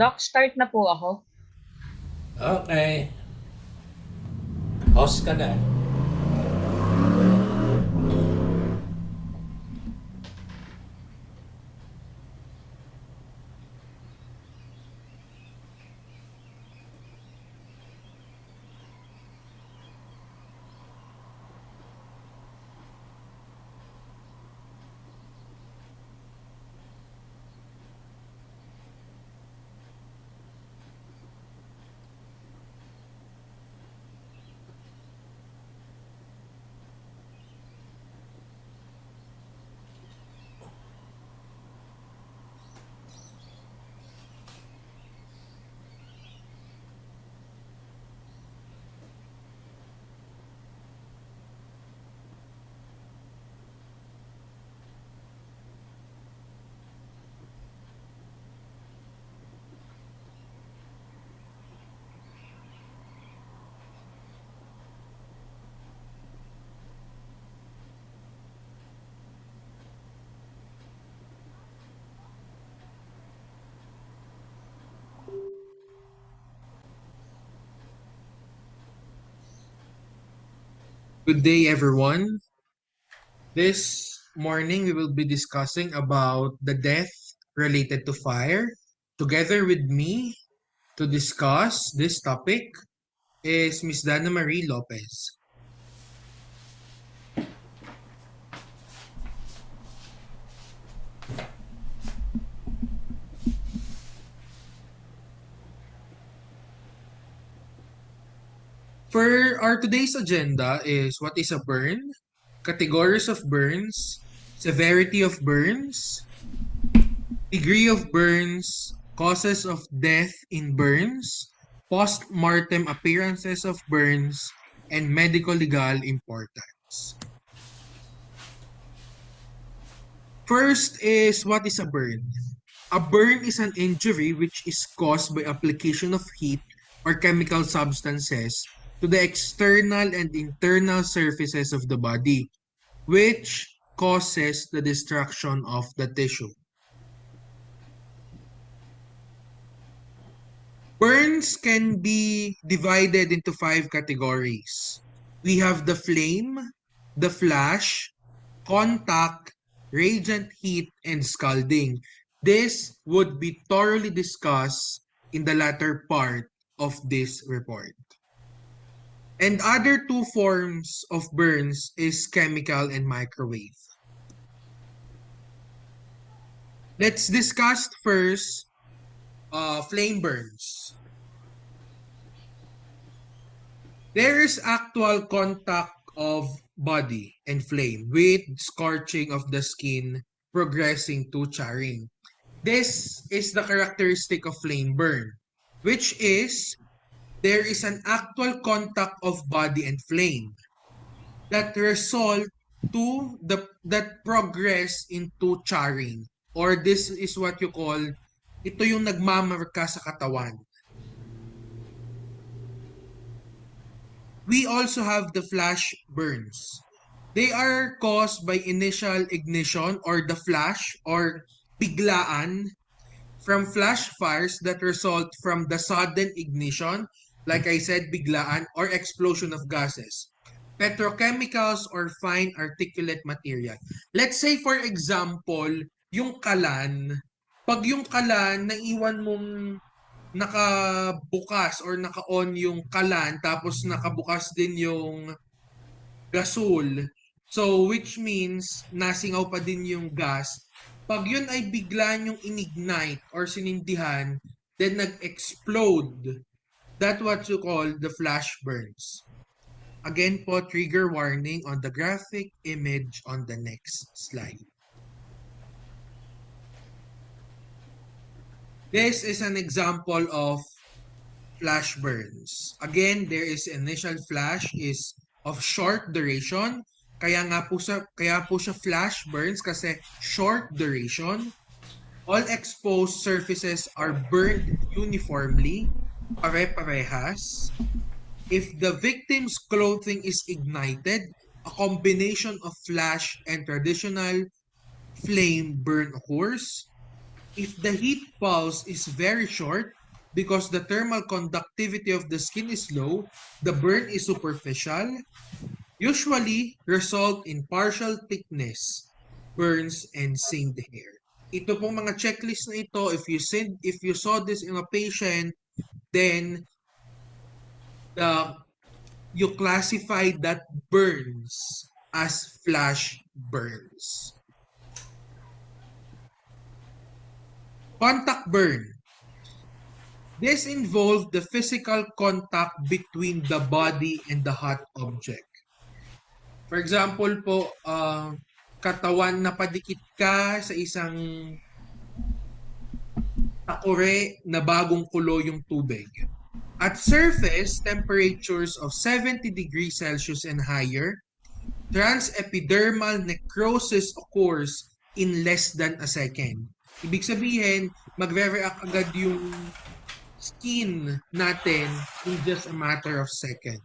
Doc, start na po ako. Okay. Host ka na. Good day, everyone. This morning we will be discussing about the death related to fire. Together with me to discuss this topic is Miss Dana Marie Lopez. For our today's agenda is what is a burn, categories of burns, severity of burns, degree of burns, causes of death in burns, post-mortem appearances of burns, and medico-legal importance. First is what is a burn? A burn is an injury which is caused by application of heat or chemical substances to the external and internal surfaces of the body, which causes the destruction of the tissue. Burns can be divided into 5 categories. We have the flame, the flash, contact, radiant heat, and scalding. This would be thoroughly discussed in the latter part of this report. And other 2 forms of burns is chemical and microwave. Let's discuss first flame burns. There is actual contact of body and flame with scorching of the skin progressing to charring. This is the characteristic of flame burn, which is there is an actual contact of body and flame that result to that progress into charring, or this is what you call ito yung nagmamarka sa katawan. We also have the flash burns. They are caused by initial ignition or the flash or biglaan from flash fires that result from the sudden ignition, like I said, biglaan or explosion of gases, petrochemicals or fine articulate material. Let's say for example, yung kalan, pag yung kalan naiwan mong nakabukas or naka-on yung kalan tapos nakabukas din yung gasol. So which means nasingaw pa din yung gas. Pag yun ay bigla yung inignite or sinindihan, then nag-explode. That's what you call the flash burns. Again po, trigger warning on the graphic image on the next slide. This is an example of flash burns. Again, there is initial flash is of short duration. Kaya po siya flash burns kasi short duration. All exposed surfaces are burned uniformly, pare-parehas. If the victim's clothing is ignited, a combination of flash and traditional flame burn occurs. If the heat pulse is very short, because the thermal conductivity of the skin is low, the burn is superficial, usually result in partial thickness, burns, and singed hair. Ito pong mga checklist na ito, if you saw this in a patient, then you classify that burns as flash burns. Contact burn. This involved the physical contact between the body and the hot object. For example po, katawan na padikit ka sa isang takure na bagong kulo yung tubig. At surface, temperatures of 70 degrees Celsius and higher, transepidermal necrosis occurs in less than a second. Ibig sabihin, magre-react agad yung skin natin in just a matter of seconds.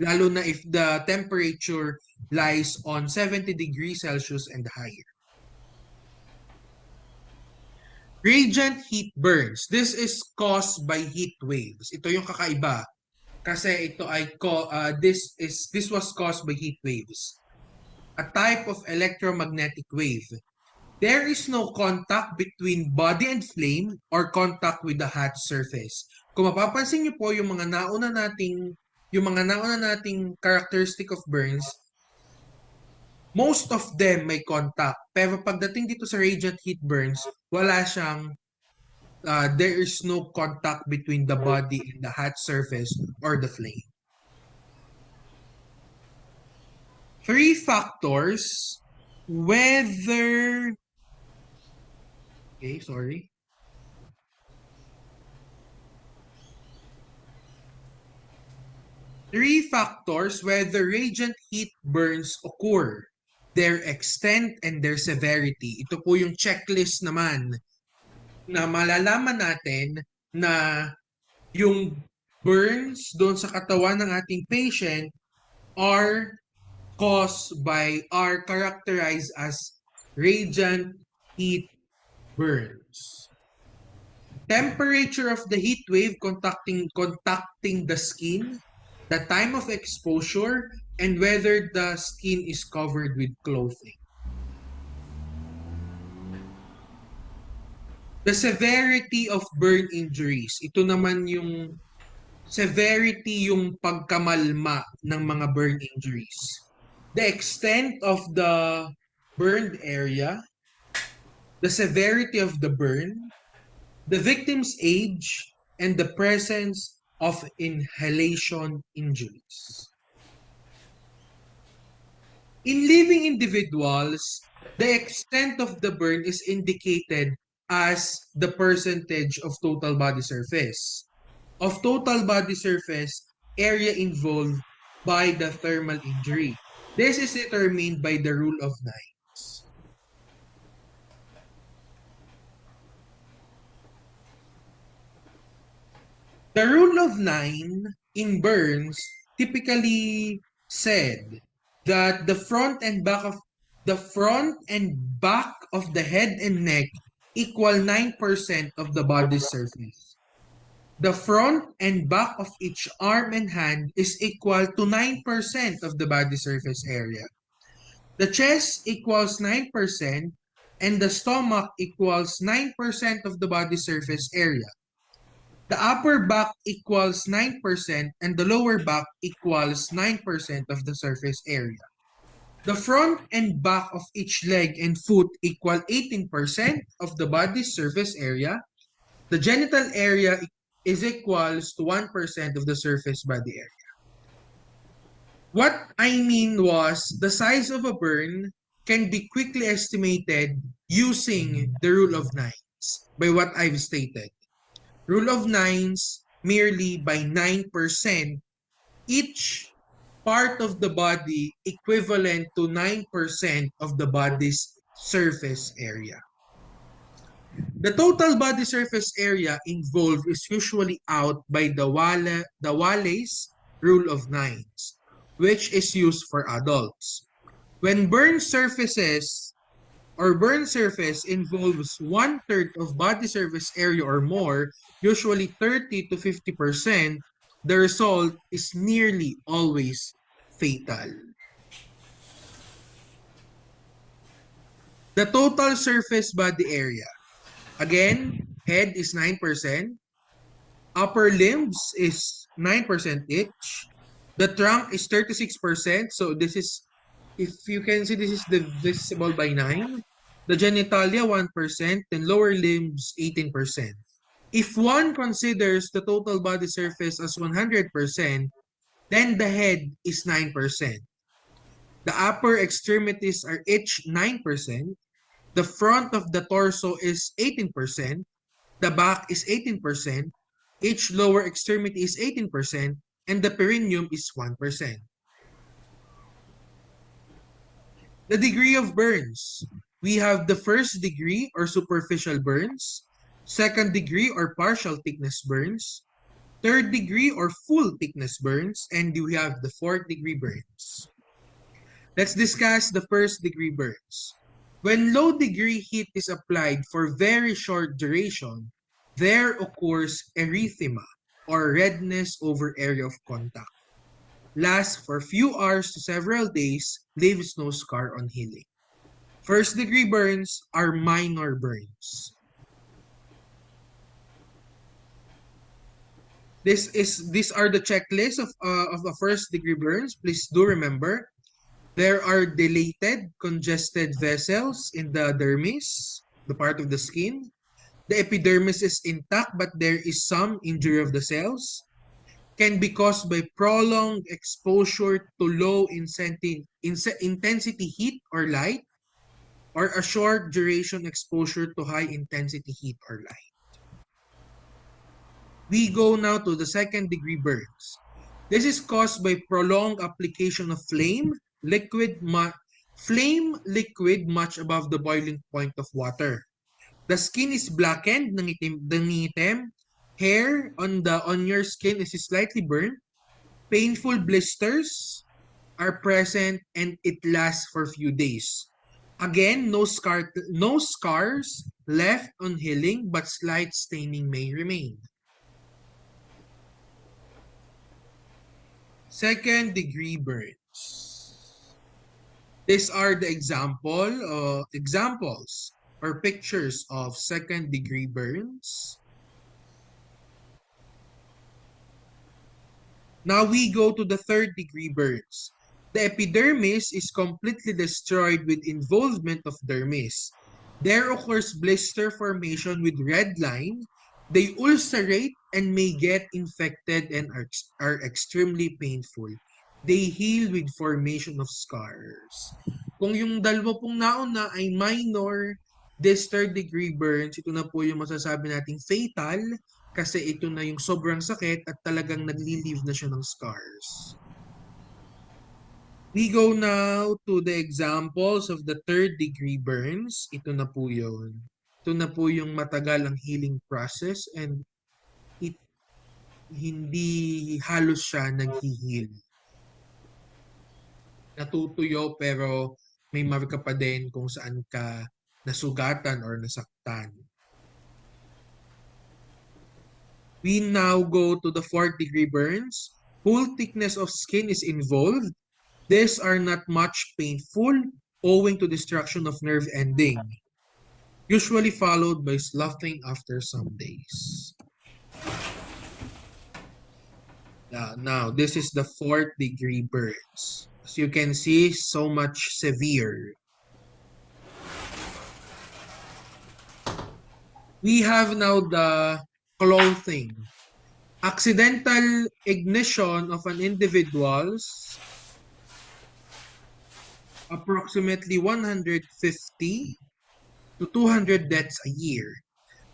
Lalo na if the temperature lies on 70 degrees Celsius and higher. Radiant heat burns. This is caused by heat waves. Ito yung kakaiba. Kasi ito ay this was caused by heat waves. A type of electromagnetic wave. There is no contact between body and flame or contact with the hot surface. Kung mapapansin niyo po yung mga nauna nating characteristic of burns, most of them may contact. Pero pagdating dito sa radiant heat burns, wala siyang there is no contact between the body and the hot surface or the flame. 3 factors whether 3 factors whether radiant heat burns occur, their extent and their severity. Ito po yung checklist naman na malalaman natin na yung burns doon sa katawan ng ating patient are characterized as radiant heat burns. Temperature of the heat wave contacting the skin, the time of exposure, and whether the skin is covered with clothing. The severity of burn injuries. Ito naman yung severity, yung pagkamalma ng mga burn injuries. The extent of the burned area, the severity of the burn, the victim's age, and the presence of inhalation injuries. In living individuals, the extent of the burn is indicated as the percentage of total body surface. Of total body surface, area involved by the thermal injury. This is determined by the rule of nines. The rule of 9 in burns typically said that the front and back of the head and neck equal 9% of the body's surface. The front and back of each arm and hand is equal to 9% of the body surface area. The chest equals 9% and the stomach equals 9% of the body surface area. The upper back equals 9% and the lower back equals 9% of the surface area. The front and back of each leg and foot equal 18% of the body's surface area. The genital area is equals to 1% of the surface body area. What I mean was the size of a burn can be quickly estimated using the rule of nines by what I've stated. Rule of nines merely by 9%, each part of the body equivalent to 9% of the body's surface area. The total body surface area involved is usually out by the Wallace rule of nines, which is used for adults. When burn surfaces or burn surface involves 1/3 of body surface area or more, usually 30 to 50%, the result is nearly always fatal. The total surface body area. Again, head is 9%, upper limbs is 9% each, the trunk is 36%, so this is, if you can see, this is divisible by 9. The genitalia 1%, then lower limbs 18%. If one considers the total body surface as 100%, then the head is 9%. The upper extremities are each 9%. The front of the torso is 18%. The back is 18%. Each lower extremity is 18%. And the perineum is 1%. The degree of burns. We have the first degree or superficial burns, second degree or partial thickness burns, third degree or full thickness burns, and we have the fourth degree burns. Let's discuss the first degree burns. When low degree heat is applied for very short duration, there occurs erythema or redness over area of contact. Lasts for few hours to several days, leaves no scar on healing. First degree burns are minor burns. These are the checklist of the first degree burns. Please do remember, there are dilated, congested vessels in the dermis, the part of the skin. The epidermis is intact, but there is some injury of the cells. Can be caused by prolonged exposure to low intensity heat or light, or a short duration exposure to high intensity heat or light. We go now to the second degree burns. This is caused by prolonged application of liquid much above the boiling point of water. The skin is blackened, nangitim. Hair on your skin is slightly burnt. Painful blisters are present and it lasts for a few days. Again, no scars left on healing, but slight staining may remain. Second degree burns. These are the examples or pictures of second degree burns. Now we go to the third degree burns. The epidermis is completely destroyed with involvement of dermis. There occurs blister formation with red line. They ulcerate and may get infected and are extremely painful. They heal with formation of scars. Kung yung dalawa pong nauna ay minor, this third degree burns, ito na po yung masasabi nating fatal kasi ito na yung sobrang sakit at talagang nagli-leave na siya ng scars. We go now to the examples of the third degree burns. Ito na po yun. Ito na po yung matagal ang healing process and hindi halos siya nag-heal. Natutuyo pero may marka pa din kung saan ka nasugatan or nasaktan. We now go to the fourth degree burns. Full thickness of skin is involved. These are not much painful owing to destruction of nerve ending, usually followed by sloughing after some days. Now, this is the fourth degree burns. As you can see, so much severe. We have now the clothing. Accidental ignition of an individual's approximately 150 to 200 deaths a year.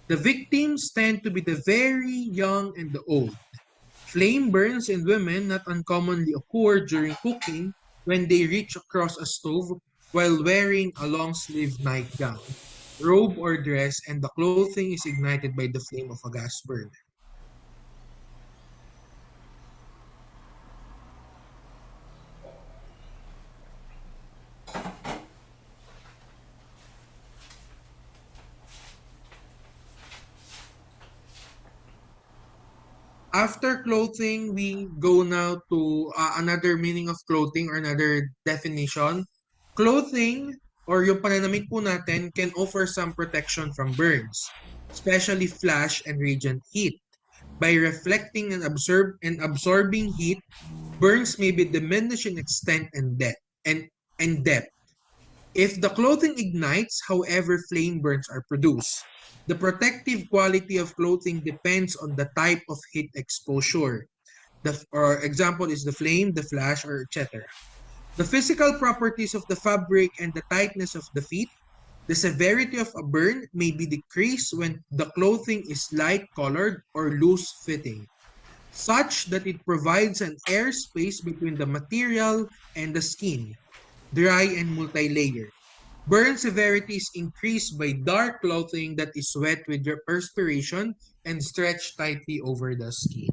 The victims tend to be the very young and the old. Flame burns in women not uncommonly occur during cooking when they reach across a stove while wearing a long-sleeved nightgown, robe or dress, and the clothing is ignited by the flame of a gas burner. After clothing, we go now to another meaning of clothing or another definition. Clothing or yung pananamit po natin can offer some protection from burns, especially flash and radiant heat. By reflecting and absorbing heat, burns may be diminished in extent and depth. If the clothing ignites, however, flame burns are produced. The protective quality of clothing depends on the type of heat exposure. Or example is the flame, the flash, or etc. The physical properties of the fabric and the tightness of the fit. The severity of a burn may be decreased when the clothing is light colored or loose fitting, such that it provides an air space between the material and the skin, dry and multi-layered. Burn severity is increased by dark clothing that is wet with your perspiration and stretched tightly over the skin.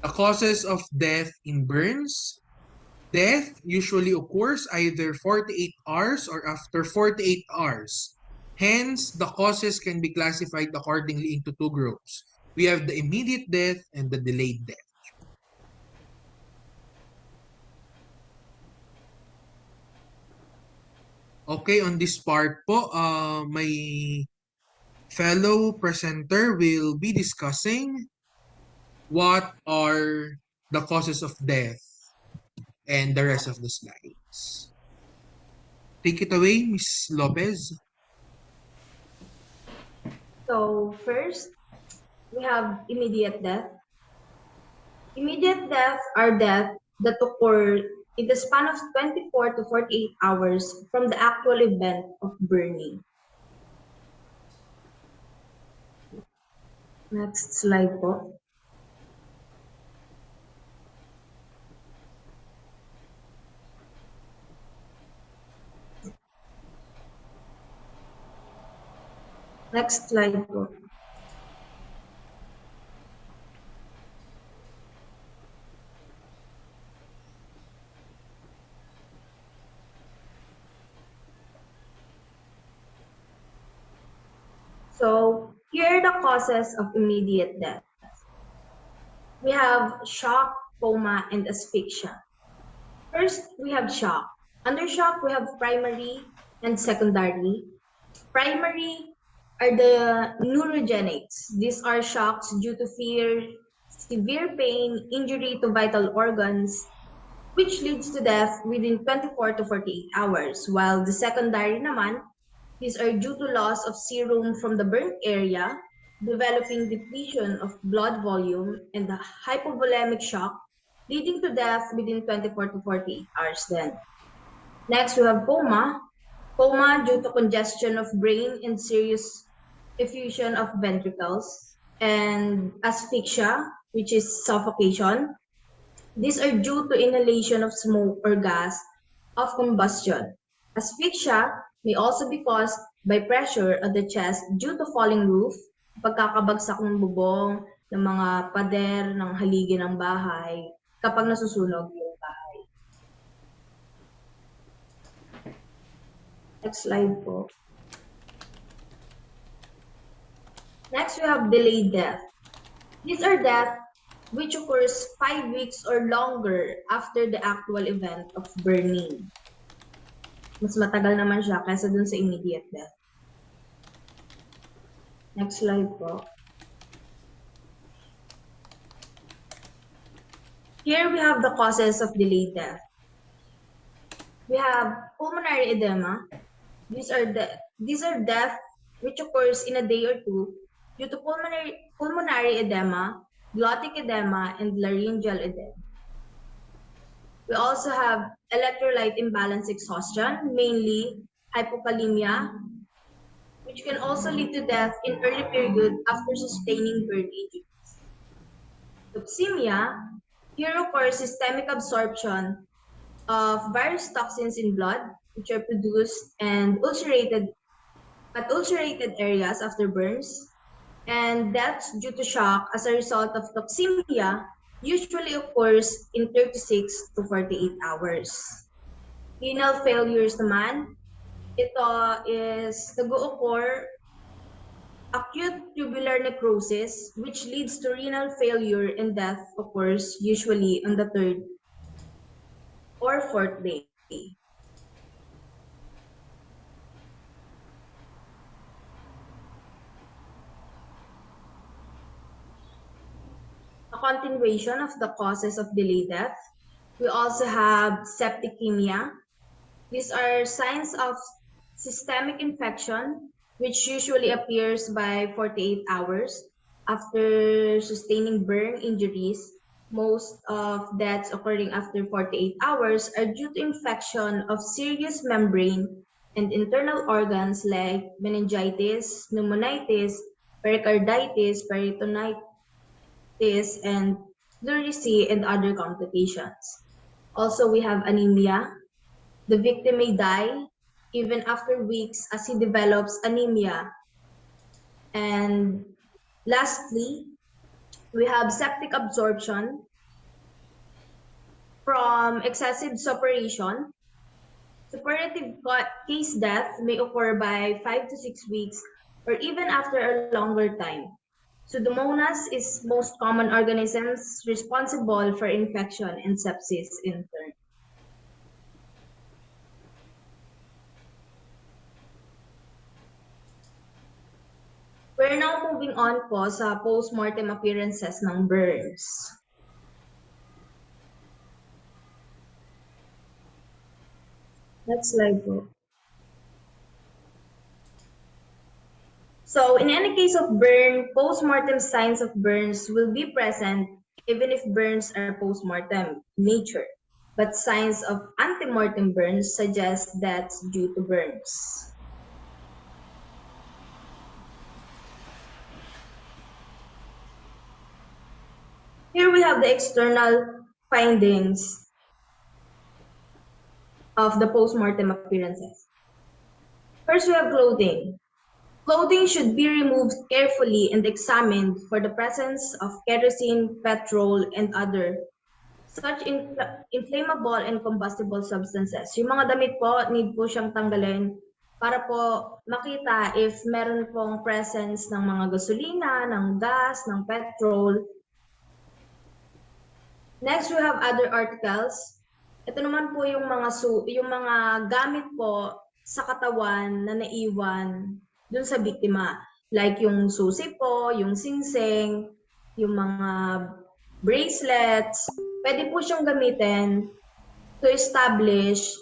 The causes of death in burns. Death usually occurs either 48 hours or after 48 hours. Hence, the causes can be classified accordingly into two groups. We have the immediate death and the delayed death. Okay, on this part po, my fellow presenter will be discussing what are the causes of death and the rest of the slides. Take it away, Ms. Lopez. So first, we have immediate death. Immediate death are death that occur in the span of 24 to 48 hours from the actual event of burning. Next slide po. Next slide po. So here are the causes of immediate death. We have shock, coma, and asphyxia. First, we have shock. Under shock, we have primary and secondary. Primary are the neurogenics. These are shocks due to fear, severe pain, injury to vital organs, which leads to death within 24 to 48 hours. While the secondary naman, these are due to loss of serum from the burnt area, developing depletion of blood volume, and the hypovolemic shock, leading to death within 24 to 48 hours then. Next, we have coma. Coma due to congestion of brain and serious effusion of ventricles. And asphyxia, which is suffocation. These are due to inhalation of smoke or gas of combustion. Asphyxia may also be caused by pressure at the chest due to falling roof, pagkakabagsak ng bubong, ng mga pader, ng haligi ng bahay, kapag nasusunog yung bahay. Next slide po. Next, we have delayed death. These are death which occurs 5 weeks or longer after the actual event of burning. Mas matagal naman siya kaysa dun sa immediate death. Next slide po. Here we have the causes of delayed death. We have pulmonary edema. These are death which occurs in a day or two due to pulmonary edema, glottic edema, and laryngeal edema. We also have electrolyte imbalance exhaustion, mainly hypokalemia, which can also lead to death in early period after sustaining burn injuries. Septicemia, here occurs systemic absorption of various toxins in blood, which are produced and ulcerated areas after burns, and deaths due to shock as a result of toxemia usually occurs in 36 to 48 hours. Renal failures naman, ito is nag-occur Acute tubular necrosis, which leads to renal failure and death, occurs usually on the third or fourth day. A continuation of the causes of delayed death. We also have septicemia. These are signs of systemic infection, which usually appears by 48 hours after sustaining burn injuries. Most of deaths occurring after 48 hours are due to infection of serious membrane and internal organs like meningitis, pneumonitis, pericarditis, peritonitis, and pleurisy and other complications. Also, we have anemia. The victim may die even after weeks as he develops anemia. And lastly, we have septic absorption from excessive suppuration. Suppurative case death may occur by 5 to 6 weeks or even after a longer time. Pseudomonas is most common organisms responsible for infection and sepsis in turn. We're now moving on po sa post-mortem appearances ng burns. Next slide po. So, in any case of burn, post-mortem signs of burns will be present even if burns are post-mortem in nature. But signs of ante-mortem burns suggest deaths due to burns. Here we have the external findings of the post-mortem appearances. First, we have clothing. Clothing should be removed carefully and examined for the presence of kerosene, petrol, and other such inflammable and combustible substances. Yung mga damit po, need po siyang tanggalin para po makita if meron pong presence ng mga gasolina, ng gas, ng petrol. Next, we have other articles. Ito naman po yung mga gamit po sa katawan na naiwan dun sa biktima. Like yung susi po, yung singsing, yung mga bracelets. Pwede po siyang gamitin to establish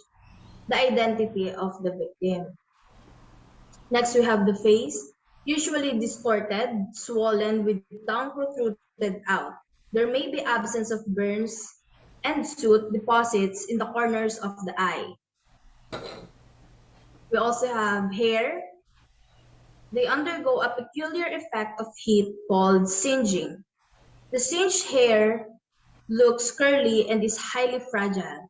the identity of the victim. Next, we have the face. Usually distorted, swollen with tongue protruded out. There may be absence of burns and soot deposits in the corners of the eye. We also have hair. They undergo a peculiar effect of heat called singeing. The singed hair looks curly and is highly fragile.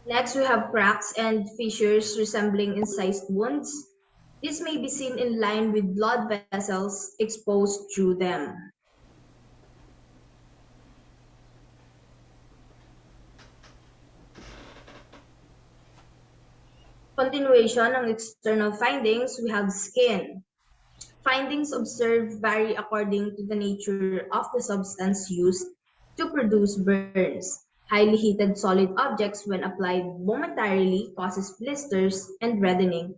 Next, we have cracks and fissures resembling incised wounds. This may be seen in line with blood vessels exposed through them. Continuation ng external findings, we have skin. Findings observed vary according to the nature of the substance used to produce burns. Highly heated solid objects when applied momentarily causes blisters and reddening,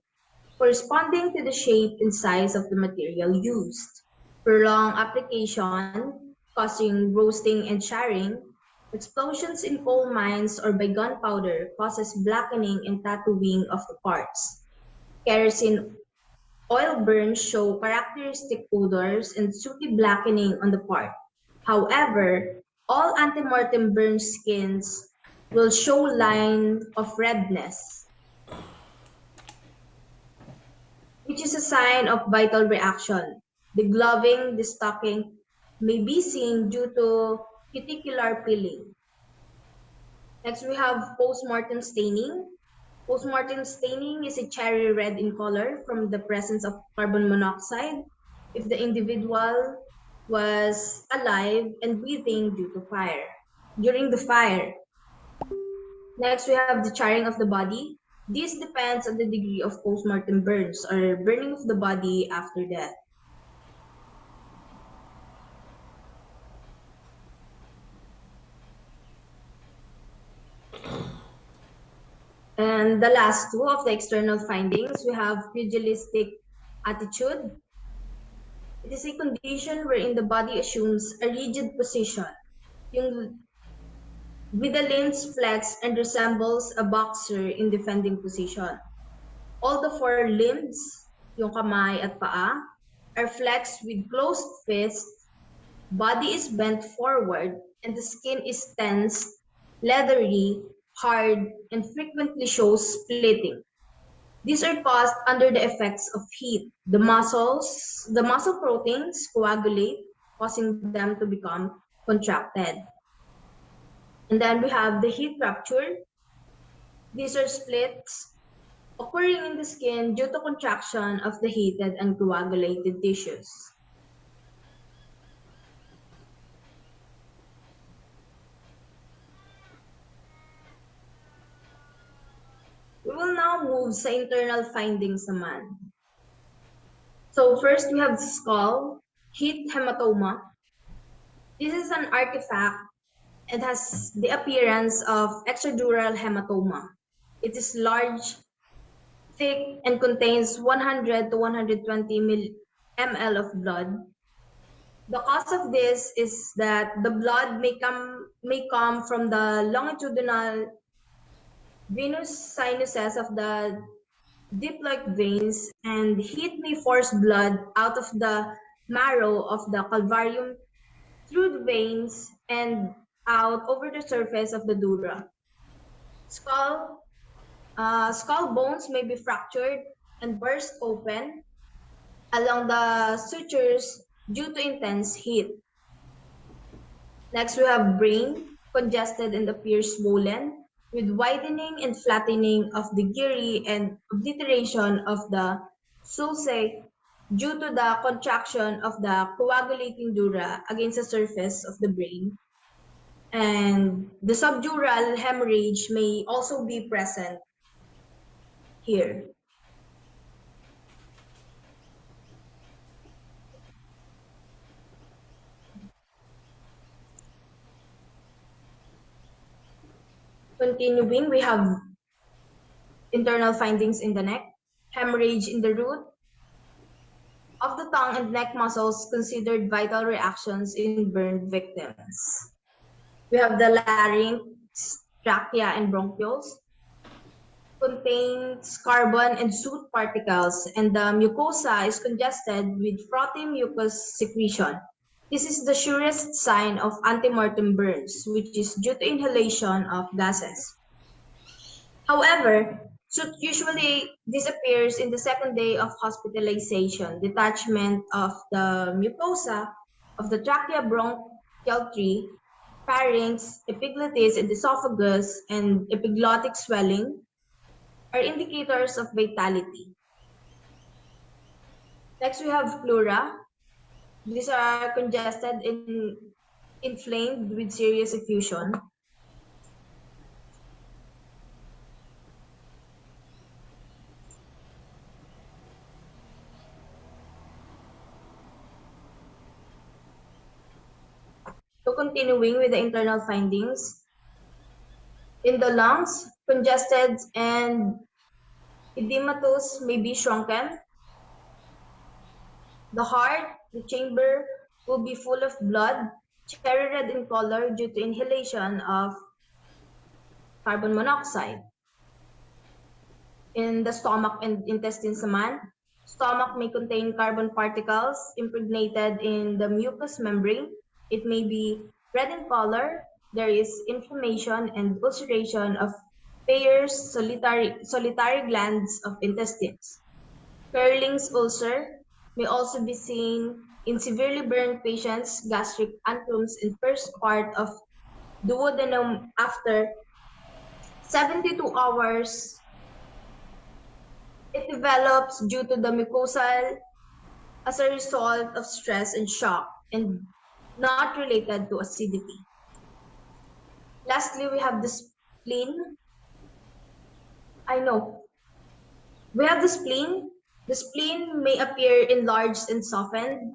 corresponding to the shape and size of the material used. Prolonged application, causing roasting and charring. Explosions in coal mines or by gunpowder causes blackening and tattooing of the parts. Kerosene oil burns show characteristic odors and sooty blackening on the part. However, all antemortem burn skins will show line of redness, which is a sign of vital reaction. The gloving, the stocking may be seen due to cuticular peeling. Next, we have postmortem staining. Postmortem staining is a cherry red in color from the presence of carbon monoxide if the individual was alive and breathing during the fire. Next, we have the charring of the body. This depends on the degree of postmortem burns or burning of the body after death. And the last two of the external findings, we have pugilistic attitude. It is a condition wherein the body assumes a rigid position, yung with the limbs flexed and resembles a boxer in defending position. All the four limbs, yung kamay at paa, are flexed with closed fists, body is bent forward, and the skin is tense, leathery, hard, and frequently shows splitting. These are caused under the effects of heat. The muscle proteins coagulate, causing them to become contracted. And then we have the heat rupture. These are splits occurring in the skin due to contraction of the heated and coagulated tissues. We will now move sa internal findings naman. So first we have the skull, heat hematoma. This is an artifact and has the appearance of extradural hematoma. It is large, thick, and contains 100 to 120 ml of blood. The cause of this is that the blood may come from the longitudinal venous sinuses of the diploid veins, and heat may force blood out of the marrow of the calvarium through the veins and out over the surface of the dura. Skull skull bones may be fractured and burst open along the sutures due to intense heat. Next, we have brain, congested and appears swollen, with widening and flattening of the gyri and obliteration of the sulci due to the contraction of the coagulating dura against the surface of the brain. And the subdural hemorrhage may also be present here. Continuing, we have internal findings in the neck, hemorrhage in the root of the tongue and neck muscles considered vital reactions in burned victims. We have the larynx, trachea, and bronchioles, contains carbon and soot particles, and the mucosa is congested with frothy mucus secretion. This is the surest sign of antemortem burns, which is due to inhalation of gases. However, soot usually disappears in the second day of hospitalization. Detachment of the mucosa of the trachea, bronchial tree, pharynx, epiglottis, and esophagus, and epiglottic swelling are indicators of vitality. Next, we have pleura. These are congested and inflamed with serious effusion. So continuing with the internal findings, in the lungs, congested and edematous may be shrunken. The heart, the chamber, will be full of blood, cherry red in color due to inhalation of carbon monoxide. In the stomach and intestines naman, stomach may contain carbon particles impregnated in the mucous membrane. It may be red in color. There is inflammation and ulceration of Peyer's solitary glands of intestines. Curling's ulcer may also be seen in severely burned patients' gastric antrums in first part of duodenum after 72 hours. It develops due to the mucosal as a result of stress and shock and not related to acidity. Lastly, we have the spleen. I know. We have the spleen. The spleen may appear enlarged and softened.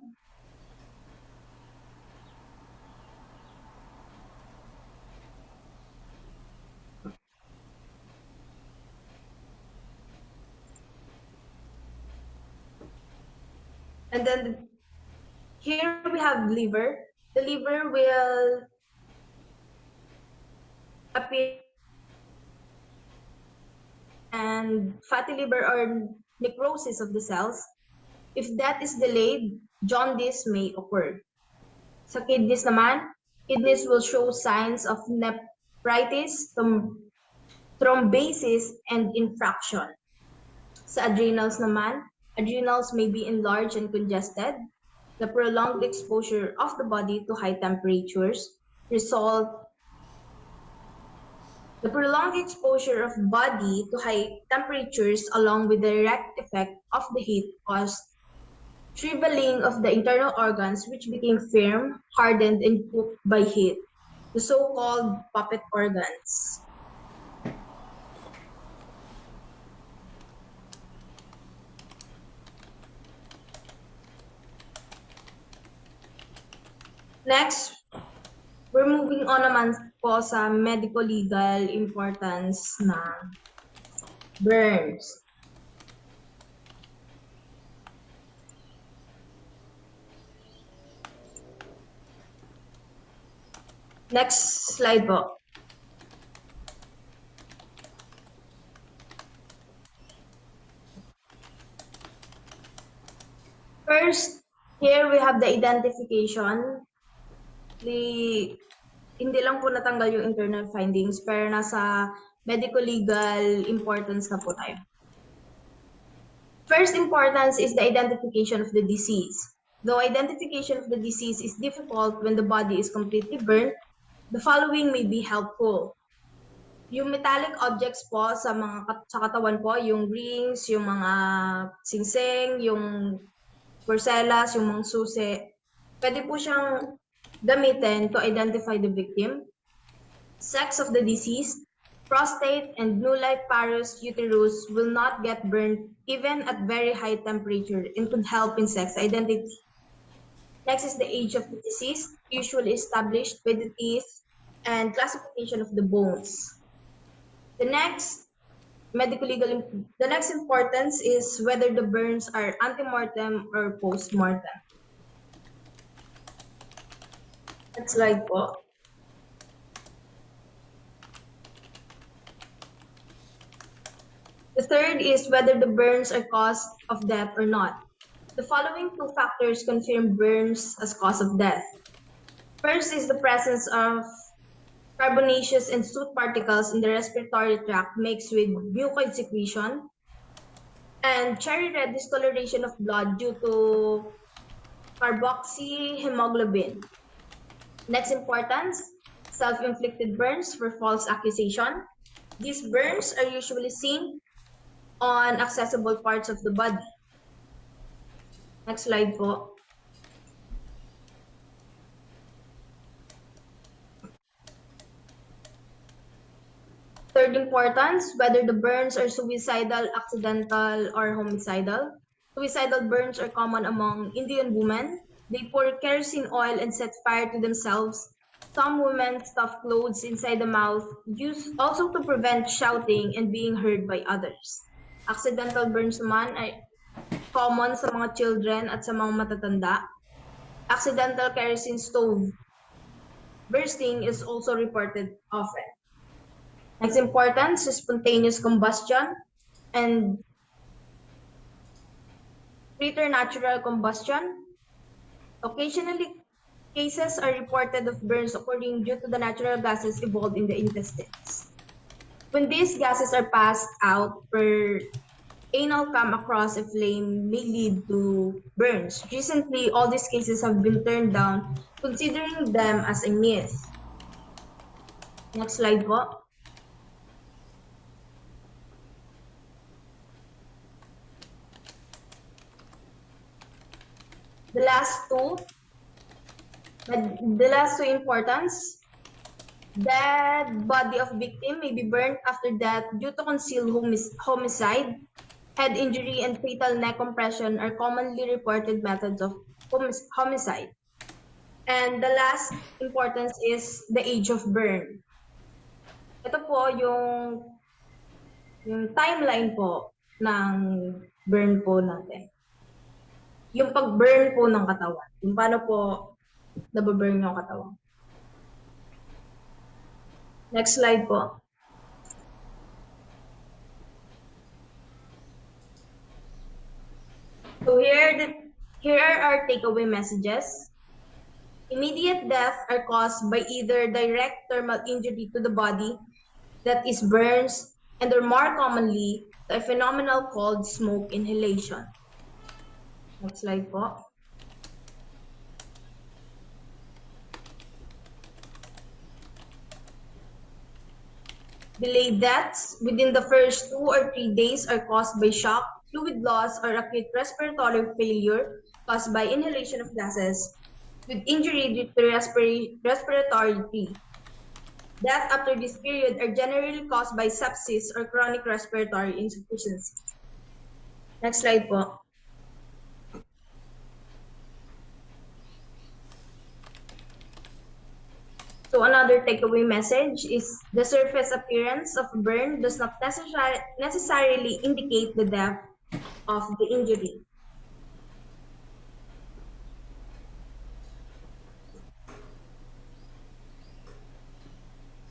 And then here we have liver. The liver will appear and fatty liver or necrosis of the cells. If that is delayed, jaundice may occur. Sa kidneys naman, kidneys will show signs of nephritis, thrombosis, and infraction. Sa adrenals naman, adrenals may be enlarged and congested. The prolonged exposure of the body to high temperatures result The prolonged exposure of body to high temperatures along with the direct effect of the heat caused shriveling of the internal organs which became firm, hardened, and cooked by heat, the so-called puppet organs. Next, we're moving on naman po sa medico-legal importance ng burns. Next slide po. First, here we have the identification. Hindi lang po natanggal yung internal findings, pero nasa medico-legal importance na po tayo. First importance is the identification of the disease. Though identification of the disease is difficult when the body is completely burnt, the following may be helpful. Yung metallic objects po sa katawan po, yung rings, yung mga singsing, yung porcelas, yung mga susi, pwede po siyang gamitin to identify the victim. Sex of the deceased, prostate and nulliparous uterus will not get burned even at very high temperature and could help in sex identity. Next is the age of the deceased, usually established by the teeth and classification of the bones. The next importance is whether the burns are antemortem or postmortem. Next slide po. The third is whether the burns are cause of death or not. The following two factors confirm burns as cause of death. First is the presence of carbonaceous and soot particles in the respiratory tract mixed with mucoid secretion, and cherry red discoloration of blood due to carboxyhemoglobin. Next importance, self-inflicted burns for false accusation. These burns are usually seen on accessible parts of the body. Next slide po. Third importance, whether the burns are suicidal, accidental, or homicidal. Suicidal burns are common among Indian women. They pour kerosene oil and set fire to themselves. Some women stuff clothes inside the mouth, used also to prevent shouting and being heard by others. Accidental burns naman ay common sa mga children at sa mga matatanda. Accidental kerosene stove bursting is also reported often. Next importance is spontaneous combustion and preternatural combustion. Occasionally, cases are reported of burns occurring due to the natural gases evolved in the intestines. When these gases are passed out per anal come across a flame may lead to burns. Recently, all these cases have been turned down, considering them as a myth. Next slide po. The last two importance. Dead body of victim may be burned after death due to concealed homicide. Head injury and fatal neck compression are commonly reported methods of homicide. And the last importance is the age of burn. Ito po yung timeline po ng burn po natin. Yung pag-burn po ng katawan. Yung paano po nababurn yung katawan. Next slide po. So here are our takeaway messages. Immediate death are caused by either direct thermal injury to the body, that is burns, and or more commonly, a phenomenon called smoke inhalation. Next slide po. Delayed deaths within the first 2 or 3 days are caused by shock, fluid loss, or acute respiratory failure caused by inhalation of gases with injury due to respiratory. Death after this period are generally caused by sepsis or chronic respiratory insufficiency. Next slide po. So another takeaway message is the surface appearance of burn does not necessarily indicate the depth of the injury.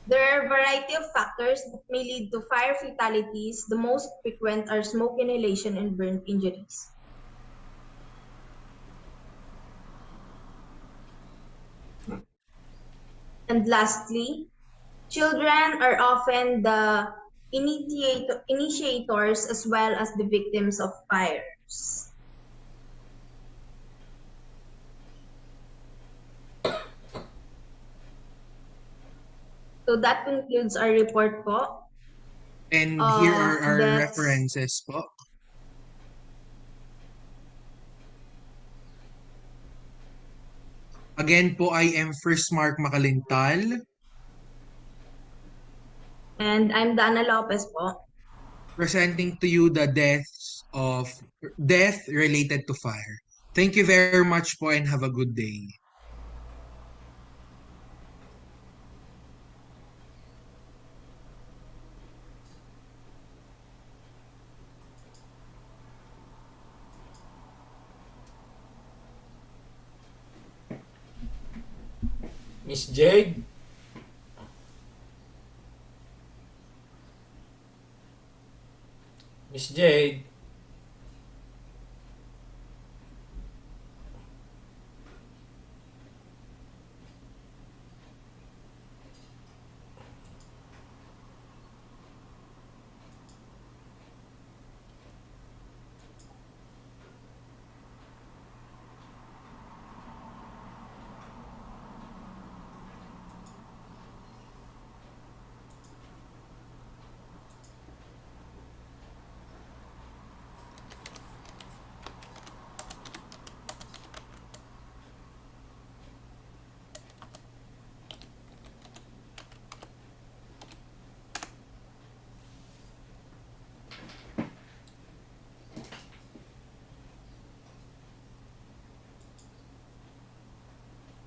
There are a variety of factors that may lead to fire fatalities. The most frequent are smoke inhalation and burn injuries. And lastly, children are often the initiators as well as the victims of fires. So that concludes our report po. And here are our That's- references po. Again po, I am First Mark Makalintal, And I'm Dana Lopez po. presenting to you the death related to fire. Thank you very much po and have a good day. Miss Jade? Miss Jade?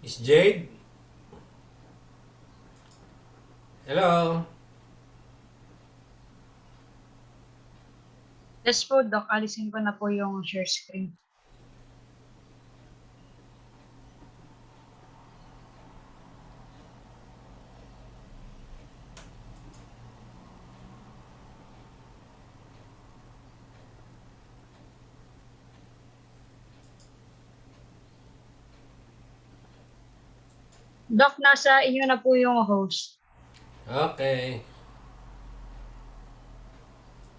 Miss Jade? Hello? Yes po, Doc. Alisin ko na po yung share screen. Doc, nasa inyo na po yung host. Okay.